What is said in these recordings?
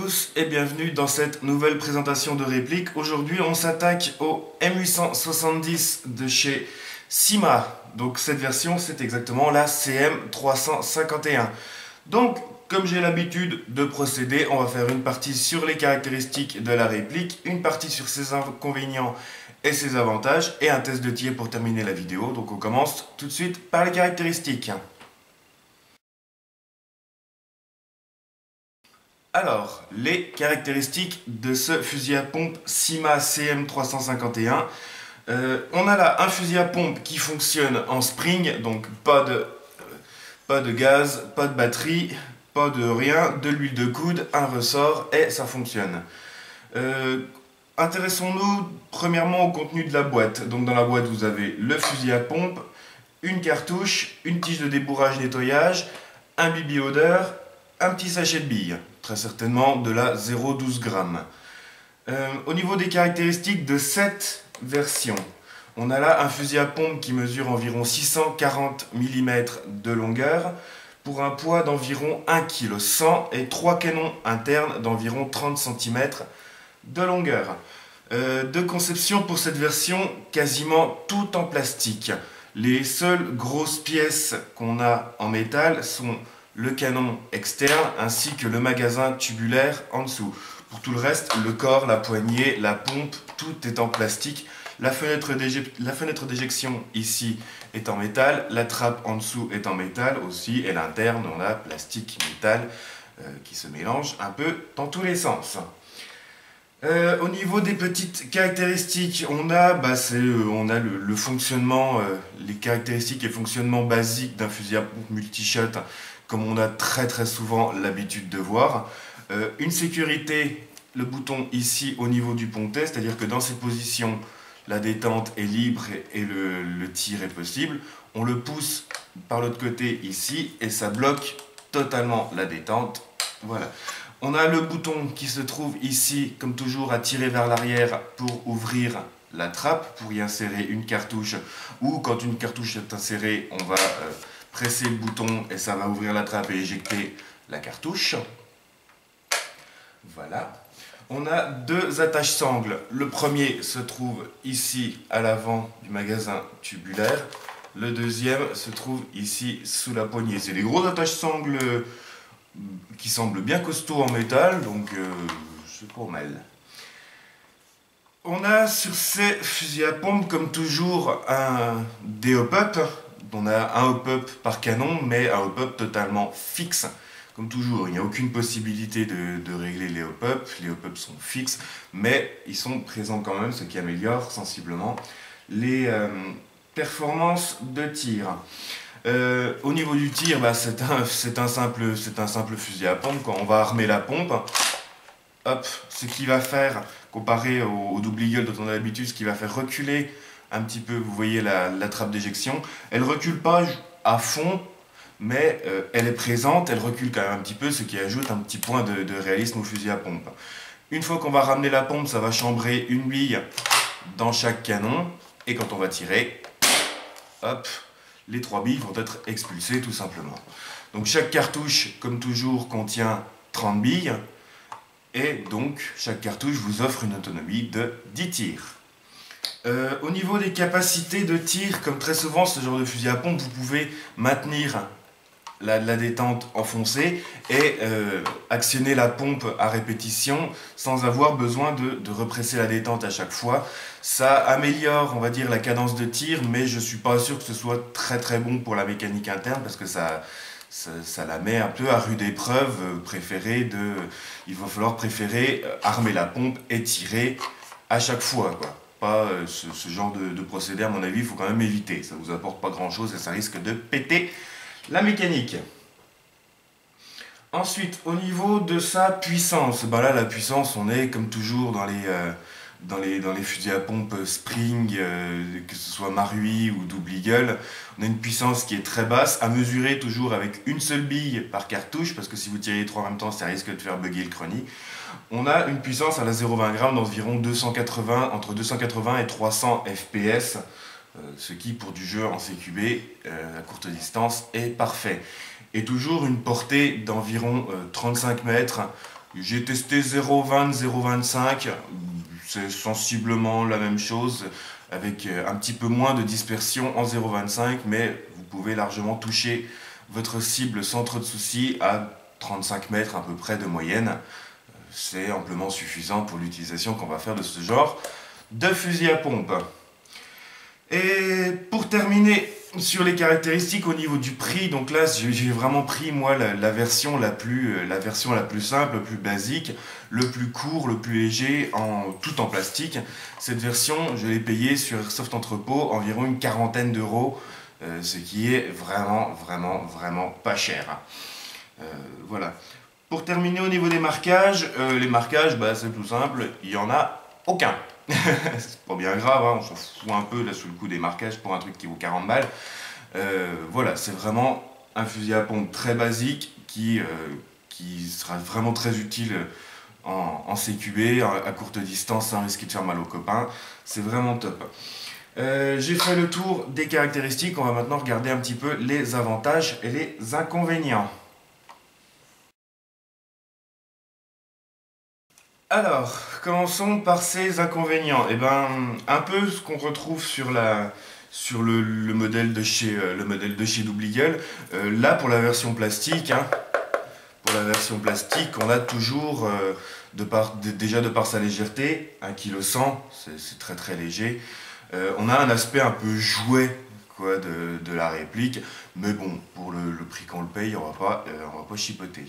tous et bienvenue dans cette nouvelle présentation de réplique. Aujourd'hui, on s'attaque au M870 de chez Syma. Donc cette version, c'est exactement la CM351. Donc, comme j'ai l'habitude de procéder, on va faire une partie sur les caractéristiques de la réplique, une partie sur ses inconvénients et ses avantages, et un test de tir pour terminer la vidéo. Donc on commence tout de suite par les caractéristiques. Alors, les caractéristiques de ce fusil à pompe Syma CM351. On a là un fusil à pompe qui fonctionne en spring, donc pas de gaz, pas de batterie, pas de rien, de l'huile de coude, un ressort et ça fonctionne. Intéressons-nous premièrement au contenu de la boîte. Donc dans la boîte vous avez le fusil à pompe, une cartouche, une tige de débourrage nettoyage, un bibi odeur, un petit sachet de billes, très certainement de la 0,12 g. Au niveau des caractéristiques de cette version, on a là un fusil à pompe qui mesure environ 640 mm de longueur pour un poids d'environ 1,1 kg et 3 canons internes d'environ 30 cm de longueur. De conception pour cette version, quasiment tout en plastique. Les seules grosses pièces qu'on a en métal sont le canon externe ainsi que le magasin tubulaire en dessous. Pour tout le reste, le corps, la poignée, la pompe, tout est en plastique. La fenêtre d'éjection ici est en métal, la trappe en dessous est en métal aussi, et l'interne on a plastique, métal qui se mélange un peu dans tous les sens. Au niveau des petites caractéristiques, on a le fonctionnement, les caractéristiques et fonctionnement basiques d'un fusil à pompe multi-shot, comme on a très souvent l'habitude de voir. Une sécurité, le bouton ici au niveau du pontet, c'est-à-dire que dans cette position, la détente est libre et le tir est possible. On le pousse par l'autre côté ici et ça bloque totalement la détente. Voilà. On a le bouton qui se trouve ici, comme toujours, à tirer vers l'arrière pour ouvrir la trappe, pour y insérer une cartouche. Ou quand une cartouche est insérée, on va presser le bouton et ça va ouvrir la trappe et éjecter la cartouche. Voilà. On a deux attaches sangles. Le premier se trouve ici à l'avant du magasin tubulaire. Le deuxième se trouve ici sous la poignée. C'est des grosses attaches sangles qui semblent bien costauds en métal, donc c'est pas mal. On a sur ces fusils à pompe, comme toujours, des hop-up. On a un hop-up par canon, mais un hop-up totalement fixe. Comme toujours, il n'y a aucune possibilité de régler les hop-up. Les hop-up sont fixes, mais ils sont présents quand même, ce qui améliore sensiblement les performances de tir. Au niveau du tir, c'est un simple fusil à pompe. Quand on va armer la pompe, hop, ce qui va faire, comparé au double eagle dont on a l'habitude, ce qui va faire reculer un petit peu, vous voyez la trappe d'éjection. Elle recule pas à fond, mais elle est présente, elle recule quand même un petit peu, ce qui ajoute un petit point de réalisme au fusil à pompe. Une fois qu'on va ramener la pompe, ça va chambrer une bille dans chaque canon, et quand on va tirer, hop, les 3 billes vont être expulsées tout simplement. Donc chaque cartouche, comme toujours, contient 30 billes, et donc chaque cartouche vous offre une autonomie de 10 tirs. Au niveau des capacités de tir, comme très souvent ce genre de fusil à pompe, vous pouvez maintenir la détente enfoncée et actionner la pompe à répétition sans avoir besoin de represser la détente à chaque fois. Ça améliore, on va dire, la cadence de tir, mais je ne suis pas sûr que ce soit très bon pour la mécanique interne parce que ça la met un peu à rude épreuve. Il va falloir préférer armer la pompe et tirer à chaque fois, quoi. Pas ce genre de procédé, à mon avis, il faut quand même éviter. Ça ne vous apporte pas grand chose et ça risque de péter la mécanique. Ensuite, au niveau de sa puissance, là la puissance, on est comme toujours dans les fusils à pompe Spring, que ce soit Marui ou Double Eagle. On a une puissance qui est très basse, à mesurer toujours avec une seule bille par cartouche, parce que si vous tirez les 3 en même temps, ça risque de faire bugger le chrony. On a une puissance à la 0,20 g d'environ entre 280 et 300 fps, ce qui pour du jeu en CQB à courte distance est parfait. Et toujours une portée d'environ 35 mètres, J'ai testé 0,20, 0,25, c'est sensiblement la même chose, avec un petit peu moins de dispersion en 0,25, mais vous pouvez largement toucher votre cible sans trop de soucis à 35 mètres à peu près de moyenne. C'est amplement suffisant pour l'utilisation qu'on va faire de ce genre de fusil à pompe. Et pour terminer sur les caractéristiques au niveau du prix, donc là j'ai vraiment pris moi la version la plus simple, le plus basique, le plus court, le plus léger, tout en plastique. Cette version, je l'ai payée sur Airsoft Entrepôt environ une quarantaine d'euros, ce qui est vraiment pas cher. Voilà. Pour terminer au niveau des marquages, les marquages, c'est tout simple, il n'y en a aucun. C'est pas bien grave, hein, on s'en fout un peu là sous le coup des marquages pour un truc qui vaut 40 balles. Voilà, c'est vraiment un fusil à pompe très basique qui sera vraiment très utile en CQB, à courte distance sans risquer de faire mal aux copains. C'est vraiment top. J'ai fait le tour des caractéristiques, on va maintenant regarder un petit peu les avantages et les inconvénients. Alors, commençons par ces inconvénients. Eh ben, un peu ce qu'on retrouve sur le modèle de chez Double Eagle. Là, pour la version plastique, hein, on a toujours, déjà de par sa légèreté, 1,1 kg, c'est très léger. On a un aspect un peu jouet quoi, de la réplique, mais bon, pour le prix qu'on le paye, on va pas chipoter.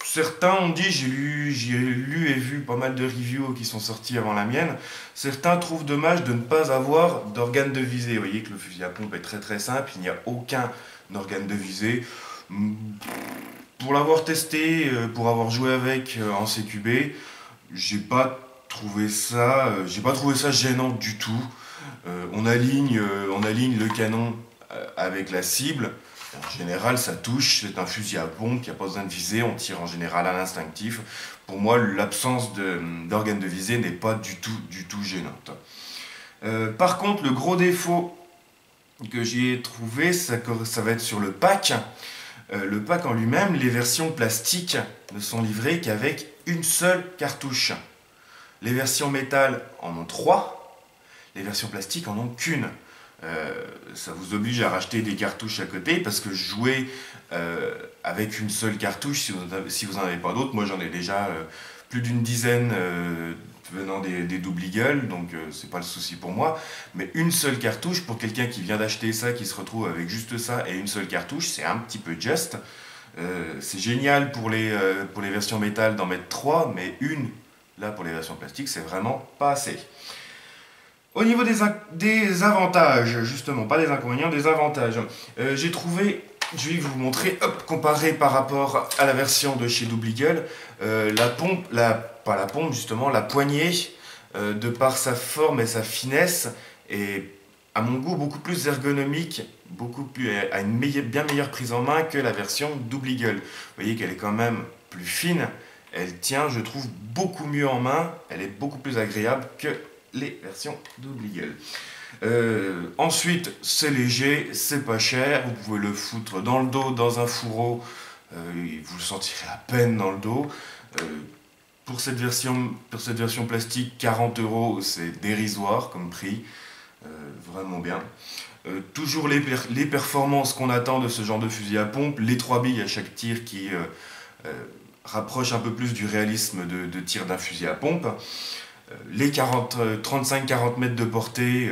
Certains ont dit, j'ai lu et vu pas mal de reviews qui sont sortis avant la mienne, certains trouvent dommage de ne pas avoir d'organe de visée. Vous voyez que le fusil à pompe est très simple, il n'y a aucun organe de visée. Pour l'avoir testé, pour avoir joué avec en CQB, j'ai pas trouvé ça gênant du tout. On aligne le canon avec la cible. En général, ça touche, c'est un fusil à pompe, il n'y a pas besoin de viser, on tire en général à l'instinctif. Pour moi, l'absence d'organe de visée n'est pas du tout gênante. Par contre, le gros défaut que j'ai trouvé, ça va être sur le pack. Le pack en lui-même, les versions plastiques ne sont livrées qu'avec une seule cartouche. Les versions métal en ont 3, les versions plastiques en ont qu'une. Ça vous oblige à racheter des cartouches à côté parce que jouer avec une seule cartouche, si vous n'en avez pas d'autres, moi j'en ai déjà plus d'une dizaine venant des Double Eagle, donc c'est pas le souci pour moi, mais une seule cartouche pour quelqu'un qui vient d'acheter ça, qui se retrouve avec juste ça et une seule cartouche, c'est un petit peu juste. C'est génial pour les versions métal d'en mettre 3, mais une, là pour les versions plastiques, c'est vraiment pas assez. Au niveau des avantages, justement, pas des inconvénients, des avantages, j'ai trouvé, je vais vous montrer, comparé par rapport à la version de chez Double Eagle, la poignée, de par sa forme et sa finesse, est à mon goût beaucoup plus ergonomique, à une bien meilleure prise en main que la version Double Eagle. Vous voyez qu'elle est quand même plus fine, elle tient, je trouve, beaucoup mieux en main, elle est beaucoup plus agréable que les versions Double Eagle. Ensuite, c'est léger, c'est pas cher, vous pouvez le foutre dans le dos, dans un fourreau, vous le sentirez à peine dans le dos. Pour cette version plastique, 40 €, c'est dérisoire comme prix, vraiment bien. Toujours les performances qu'on attend de ce genre de fusil à pompe, les 3 billes à chaque tir qui rapprochent un peu plus du réalisme de tir d'un fusil à pompe. Les 35-40 mètres de portée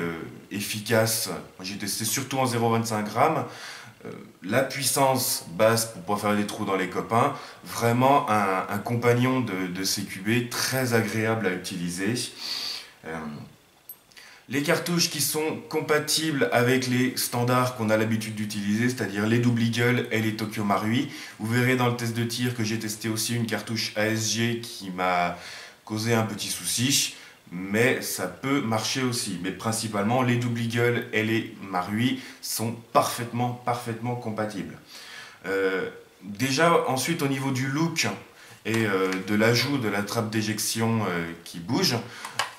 efficace, j'ai testé surtout en 0,25 grammes. La puissance basse pour pouvoir faire des trous dans les copains, vraiment un compagnon de CQB très agréable à utiliser. Les cartouches qui sont compatibles avec les standards qu'on a l'habitude d'utiliser, c'est-à-dire les Double Eagle et les Tokyo Marui. Vous verrez dans le test de tir que j'ai testé aussi une cartouche ASG qui m'a causé un petit souci, mais ça peut marcher aussi. Mais principalement, les Double Eagle et les Marui sont parfaitement compatibles. Déjà, ensuite, au niveau du look et de l'ajout de la trappe d'éjection qui bouge,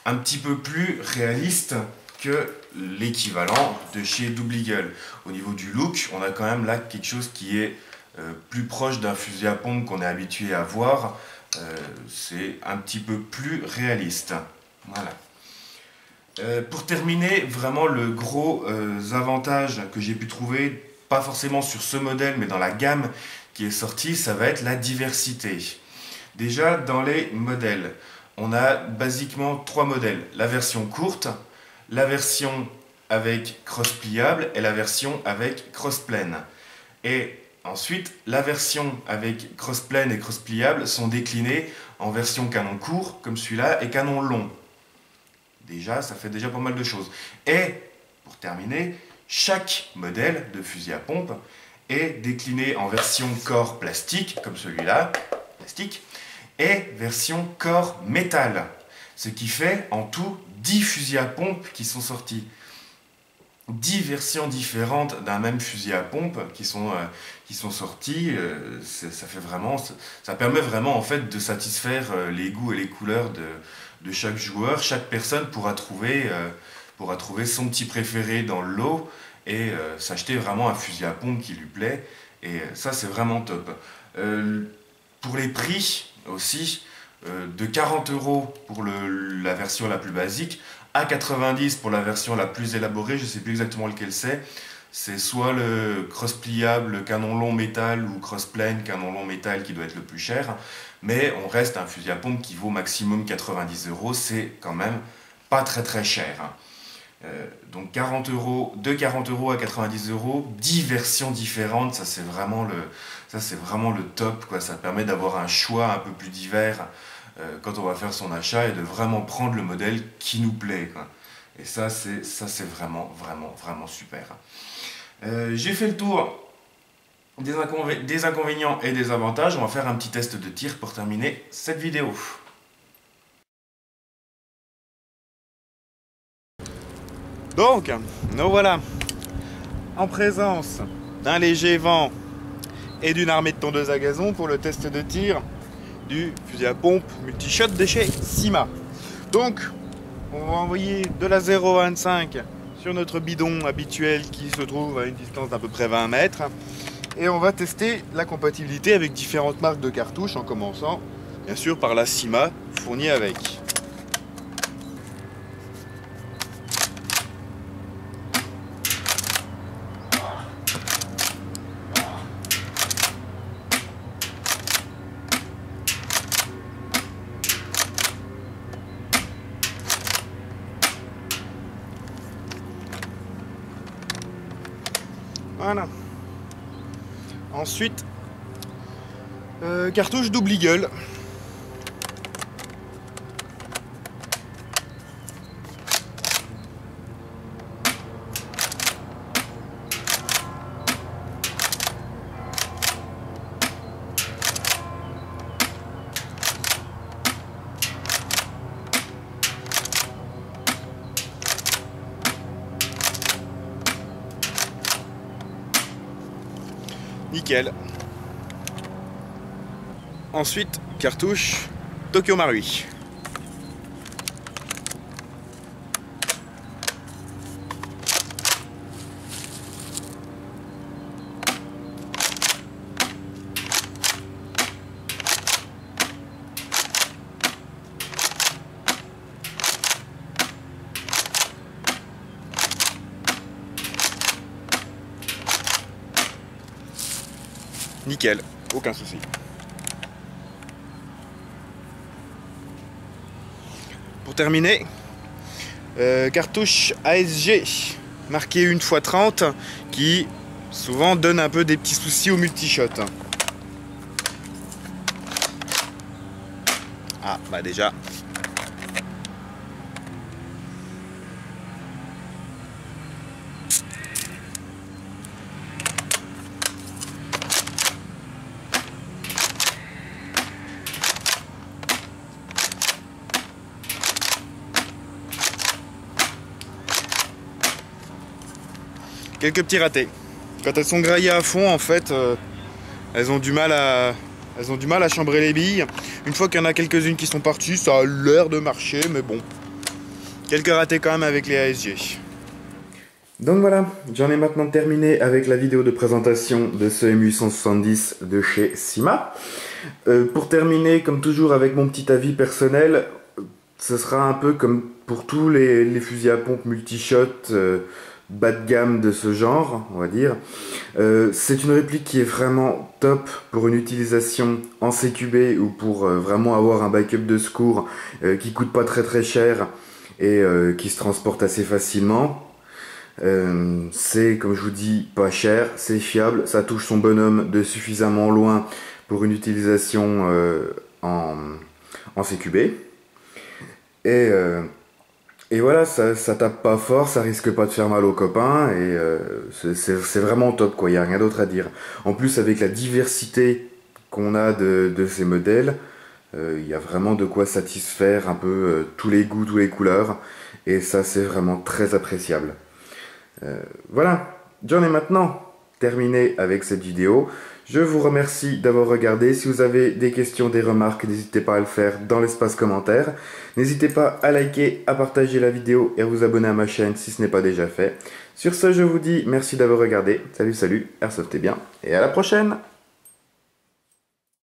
un petit peu plus réaliste que l'équivalent de chez Double Eagle. Au niveau du look, on a quand même là quelque chose qui est plus proche d'un fusil à pompe qu'on est habitué à voir. C'est un petit peu plus réaliste. Voilà. Pour terminer, vraiment le gros avantage que j'ai pu trouver, pas forcément sur ce modèle, mais dans la gamme qui est sortie, ça va être la diversité. Déjà, dans les modèles, on a basiquement 3 modèles. La version courte, la version avec crosse pliable et la version avec crosse pleine. Et ensuite, la version avec crosse pleine et crosse pliable sont déclinées en version canon court, comme celui-là, et canon long. Déjà, ça fait déjà pas mal de choses. Et, pour terminer, chaque modèle de fusil à pompe est décliné en version corps plastique, comme celui-là, plastique, et version corps métal. Ce qui fait en tout 10 fusils à pompe qui sont sortis. 10 versions différentes d'un même fusil à pompe qui sont sorties. Ça permet vraiment en fait de satisfaire les goûts et les couleurs de chaque joueur. Chaque personne pourra trouver son petit préféré dans le lot et s'acheter vraiment un fusil à pompe qui lui plaît. Et ça, c'est vraiment top. Pour les prix aussi, de 40 € pour la version la plus basique, à 90 pour la version la plus élaborée, je ne sais plus exactement lequel c'est. C'est soit le cross pliable, le canon long métal ou cross pleine, canon long métal qui doit être le plus cher. Mais on reste un fusil à pompe qui vaut maximum 90 €, c'est quand même pas très très cher. Donc 40 €, de 40 € à 90 €, 10 versions différentes, ça c'est vraiment le top, quoi. Ça permet d'avoir un choix un peu plus divers quand on va faire son achat et de vraiment prendre le modèle qui nous plaît, quoi. Et ça c'est vraiment super. J'ai fait le tour des inconvénients et des avantages. On va faire un petit test de tir pour terminer cette vidéo. Donc, nous voilà en présence d'un léger vent et d'une armée de tondeuses à gazon pour le test de tir du fusil à pompe multi-shot de chez Syma. Donc, on va envoyer de la 0,25 sur notre bidon habituel qui se trouve à une distance d'à peu près 20 mètres. Et on va tester la compatibilité avec différentes marques de cartouches en commençant bien sûr par la Syma fournie avec. Voilà. Ensuite, cartouche double eagle. Nickel. Ensuite, cartouche Tokyo Marui. Nickel, aucun souci. Pour terminer, cartouche ASG marquée 1x30 qui souvent donne un peu des petits soucis au multi-shot. Ah bah déjà. Quelques petits ratés. Quand elles sont graillées à fond, en fait, elles ont du mal à chambrer les billes. Une fois qu'il y en a quelques-unes qui sont parties, ça a l'air de marcher, mais bon. Quelques ratés quand même avec les ASG. Donc voilà, j'en ai maintenant terminé avec la vidéo de présentation de ce M870 de chez Syma. Pour terminer, comme toujours avec mon petit avis personnel, ce sera un peu comme pour tous les fusils à pompe multi-shot bas de gamme de ce genre, on va dire. C'est une réplique qui est vraiment top pour une utilisation en CQB ou pour vraiment avoir un backup de secours qui coûte pas très cher et qui se transporte assez facilement. C'est, comme je vous dis, pas cher, c'est fiable, ça touche son bonhomme de suffisamment loin pour une utilisation en CQB. Et voilà, ça tape pas fort, ça risque pas de faire mal aux copains, et c'est vraiment top, quoi, il n'y a rien d'autre à dire. En plus, avec la diversité qu'on a de ces modèles, il y a vraiment de quoi satisfaire un peu tous les goûts, toutes les couleurs, et ça, c'est vraiment très appréciable. Voilà, j'en ai maintenant terminé avec cette vidéo. Je vous remercie d'avoir regardé. Si vous avez des questions, des remarques, n'hésitez pas à le faire dans l'espace commentaire. N'hésitez pas à liker, à partager la vidéo et à vous abonner à ma chaîne si ce n'est pas déjà fait. Sur ce, je vous dis merci d'avoir regardé. Salut, airsoftez bien et à la prochaine!